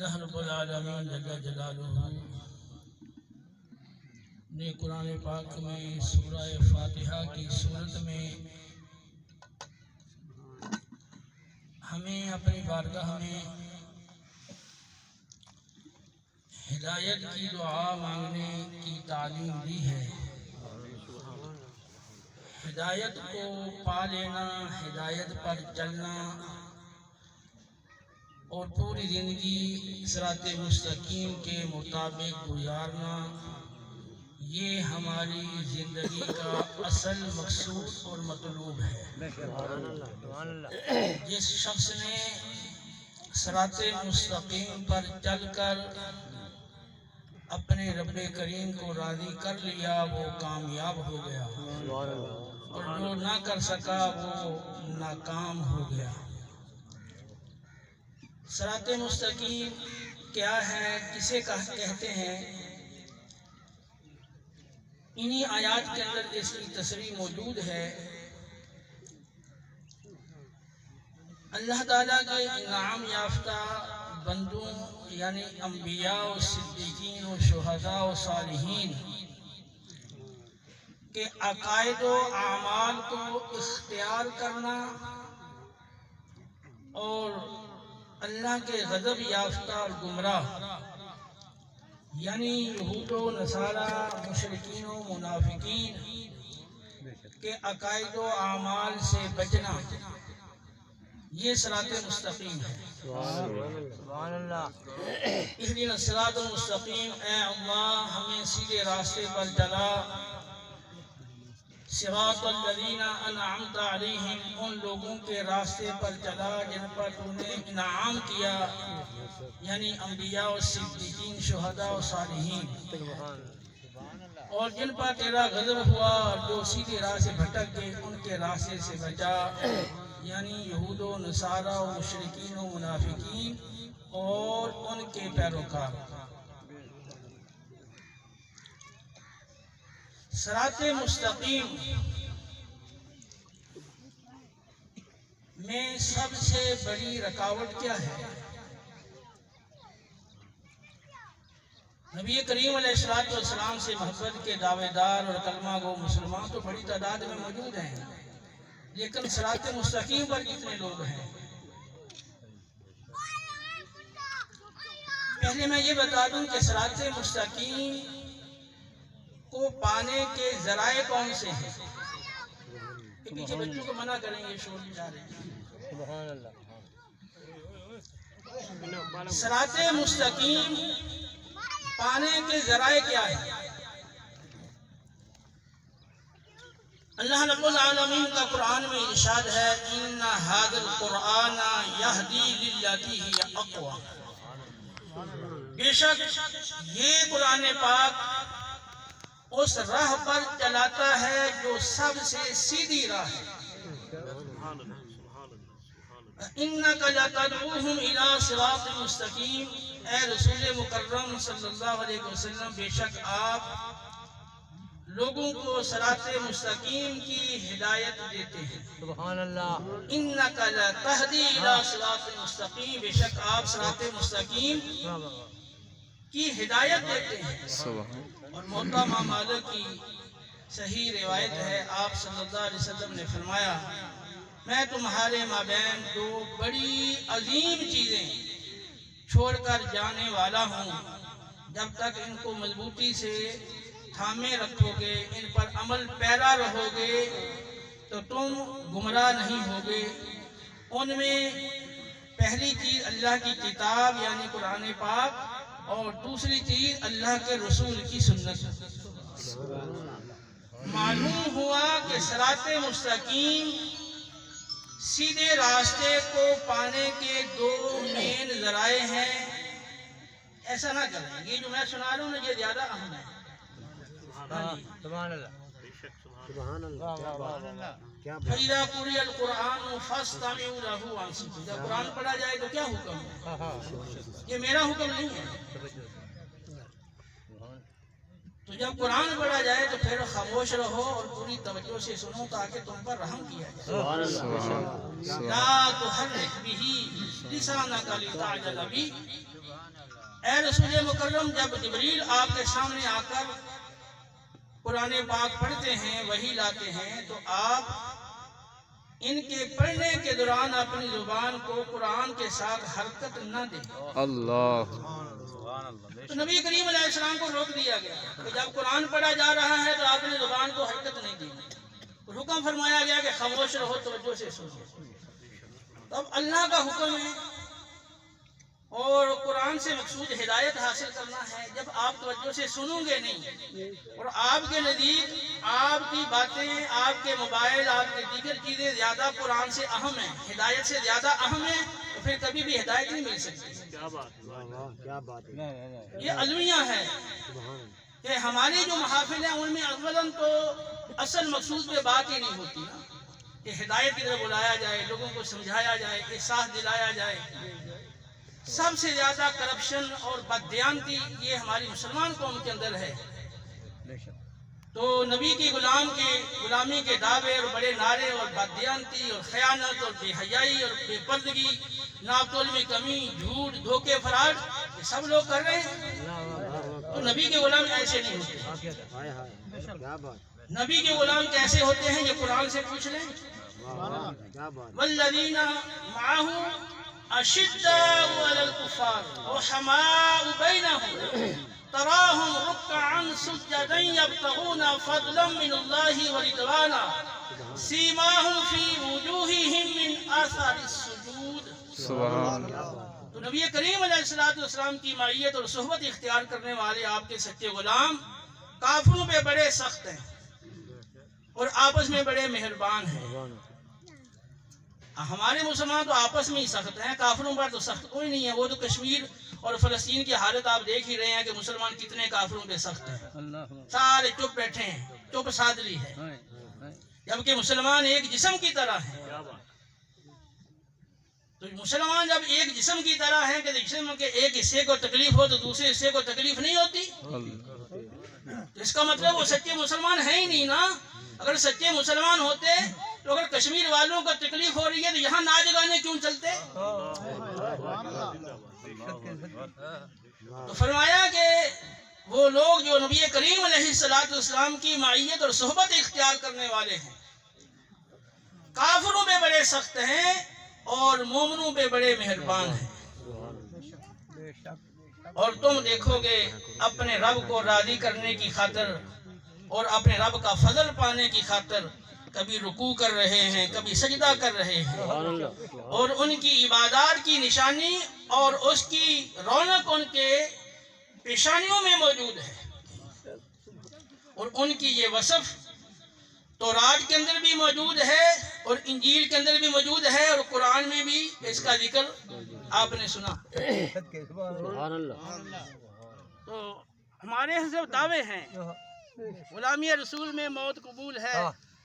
اللہ رب العالمین جل جلالہ نے قرآن پاک میں سورہ فاتحہ کی صورت میں ہمیں اپنی بارگاہ میں ہدایت کی دعا مانگنے کی تعلیم دی ہے۔ ہدایت کو پا لینا، ہدایت پر چلنا اور پوری زندگی صراط مستقیم کے مطابق گزارنا، یہ ہماری زندگی کا اصل مقصود اور مطلوب ہے۔ جس شخص نے صراط مستقیم پر چل کر اپنے رب کریم کو راضی کر لیا وہ کامیاب ہو گیا، اور جو نہ کر سکا وہ ناکام ہو گیا۔ صراط مستقیم کیا ہے، کسے کہتے ہیں، انہی آیات کے اندر اس کی تصریح موجود ہے۔ اللہ تعالیٰ کے انعام یافتہ بندوں یعنی انبیاء و صدیقین و شہداء و صالحین کے عقائد و اعمال کو اختیار کرنا اور اللہ کے غضب یافتہ اور گمراہ یعنی یہود و نصارہ، مشرکین و منافقین کے عقائد و اعمال سے بچنا، یہ صراط مستقیم ہے۔ اہدنا الصراط المستقیم، اے اللہ ہمیں سیدھے راستے پر چلا۔ صراط الذین انعمت علیہم، ان لوگوں کے راستے پر چلا جن پر تو نے انعام کیا، یعنی انبیاء و صدیقین، شہداء و صالحین، اور جن پر تیرا غضب ہوا اور جو سیدھے راہ سے بھٹک گئے ان کے راستے سے بچا، یعنی یہود و نصارہ و مشرکین و منافقین اور ان کے پیروکار۔ صراط مستقیم میں سب سے بڑی رکاوٹ کیا ہے؟ نبی کریم علیہ السلام سے محبت کے دعوے دار اور کلمہ گو مسلمان تو بڑی تعداد میں موجود ہیں، لیکن صراط مستقیم پر کتنے لوگ ہیں؟ پہلے میں یہ بتا دوں کہ صراط مستقیم کو پانے کے ذرائع کون سے ہیں؟ کہ پیچھے بچوں کو منع کریں گے، شور بھی جا رہے ہیں۔ سبحان اللہ۔ صراط مستقیم پانے کے ذرائع کیا ہیں؟ اللہ رب العالمین کا قرآن میں ارشاد ہے، ان ھذا القرآن یہدی للتی ہی اقوم، بے شک یہ قرآن پاک اس راہ پر چلاتا ہے جو سب سے سیدھی راہ ہے۔ اِنَّكَ لَتَدْعُوهُمْ إِلَىٰ صِرَاطٍ مُسْتَقِيمٍ، اے رسول مکرم صلی اللہ علیہ وسلم، بے شک آپ لوگوں کو صراط مستقیم کی ہدایت دیتے ہیں۔ سبحان اللہ۔ اِنَّكَ لَتَهْدِي إِلَىٰ صِرَاطٍ مُسْتَقِيمٍ، بے شک آپ صراط مستقیم کی ہدایت دیتے ہیں۔ اور موطا امام مالک کی صحیح روایت ہے، آپ صلی اللہ علیہ وسلم نے فرمایا، میں تمہارے مابین دو بڑی عظیم چیزیں چھوڑ کر جانے والا ہوں، جب تک ان کو مضبوطی سے تھامے رکھو گے، ان پر عمل پیرا رہو گے تو تم گمراہ نہیں ہوگے۔ ان میں پہلی چیز اللہ کی کتاب یعنی قرآن پاک، اور دوسری چیز اللہ کے رسول کی سنت۔ معلوم ہوا کہ صراط مستقیم سیدھے راستے کو پانے کے دو مین ذرائع ہیں۔ ایسا نہ کریں، یہ جو میں سنا رہا ہوں یہ زیادہ اہم ہے۔ سبحان اللہ۔ فَإِذَا قُرِئَ الْقُرْآنُ فَاسْتَمِعُوا لَهُ وَأَنصِتُوا، جب قرآن پڑھا جائے تو کیا حکم ہے؟ یہ میرا حکم نہیں ہے۔ تو جب قرآن پڑھا جائے تو پھر خاموش رہو اور پوری توجہ سے سنو تاکہ تم پر رحم کیا جائے۔ لا تحرک بہ لسانک لتعجل بہ، اے رسول مکرم جب جبریل آپ کے سامنے آ کر قرآن پاک پڑھتے ہیں وحی لاتے ہیں تو آپ ان کے پڑھنے کے دوران اپنی زبان کو قرآن کے ساتھ حرکت نہ دیں۔ اللہ تو نبی کریم علیہ السلام کو روک دیا گیا کہ جب قرآن پڑھا جا رہا ہے تو آپ نے زبان کو حرکت نہیں دی، حکم فرمایا گیا کہ خاموش رہو، توجہ سے سنو۔ تو اب اللہ کا حکم ہے اور قرآن سے مقصود ہدایت حاصل کرنا ہے۔ جب آپ توجہ سے سنوں گے نہیں اور آپ کے نزدیک آپ کی باتیں، آپ کے موبائل، آپ کی دیگر چیزیں زیادہ قرآن سے اہم ہیں، ہدایت سے زیادہ اہم ہیں، تو پھر کبھی بھی ہدایت نہیں مل سکتی۔ یہ المیہ ہے کہ ہماری جو محافل ہیں ان میں اولاً تو اصل مقصود پہ بات ہی نہیں ہوتی نا، کہ ہدایت کی طرف بلایا جائے، لوگوں کو سمجھایا جائے، احساس دلایا جائے۔ سب سے زیادہ کرپشن اور بددیانتی یہ ہماری مسلمان قوم کے اندر ہے۔ تو نبی کی غلامی کے دعوے اور بڑے نعرے اور بددیانتی اور خیانت اور بے حیائی اور بے پردگی، ناپتول میں کمی، جھوٹ، دھوکے، فراڈ، یہ سب لوگ کر رہے ہیں۔ تو نبی کے غلام ایسے نہیں ہوتے۔ نبی کے غلام کیسے ہوتے ہیں یہ قرآن سے پوچھ لیں۔ والذین معه اشداء علی الکفار رحماء بینہم تراہم رکعا سجدا یبتغون فضلا من اللہ ورضوانا سیماہم فی وجوہہم من آثار السجود۔ سبحان اللہ۔ تو نبی کریم علیہ السلام کی معیت اور صحبت اختیار کرنے والے آپ کے سچے غلام کافروں پہ بڑے سخت ہیں اور آپس میں بڑے مہربان ہیں۔ ہمارے مسلمان تو آپس میں ہی سخت ہیں، کافروں پر تو سخت کوئی نہیں ہے۔ وہ تو کشمیر اور فلسطین کی حالت آپ دیکھ ہی رہے ہیں کہ مسلمان کتنے کافروں پہ سخت ہیں، سارے چپ بیٹھے ہیں، چپ سادھلی ہے، جبکہ مسلمان ایک جسم کی طرح ہیں۔ تو مسلمان جب ایک جسم کی طرح ہیں کہ جسم کے ایک حصے کو تکلیف ہو تو دوسرے حصے کو تکلیف نہیں ہوتی، اس کا مطلب وہ سچے مسلمان ہیں ہی نہیں نا۔ اگر سچے مسلمان ہوتے تو اگر کشمیر والوں کو تکلیف ہو رہی ہے تو یہاں ناچ گانے کیوں چلتے؟ تو فرمایا کہ وہ لوگ جو نبی کریم علیہ السلام کی معیت اور صحبت اختیار کرنے والے ہیں کافروں پہ بڑے سخت ہیں اور مومنوں پہ بڑے مہربان ہیں۔ اور تم دیکھو گے اپنے رب کو راضی کرنے کی خاطر اور اپنے رب کا فضل پانے کی خاطر کبھی رکوع کر رہے ہیں، کبھی سجدہ کر رہے ہیں، اور ان کی عبادات کی نشانی اور اس کی رونق ان کے پیشانیوں میں موجود ہے۔ اور ان کی یہ وصف تورات کے اندر بھی موجود ہے اور انجیل کے اندر بھی موجود ہے اور قرآن میں بھی اس کا ذکر آپ نے سنا۔ تو ہمارے صرف دعوے ہیں، غلامی رسول میں موت قبول ہے،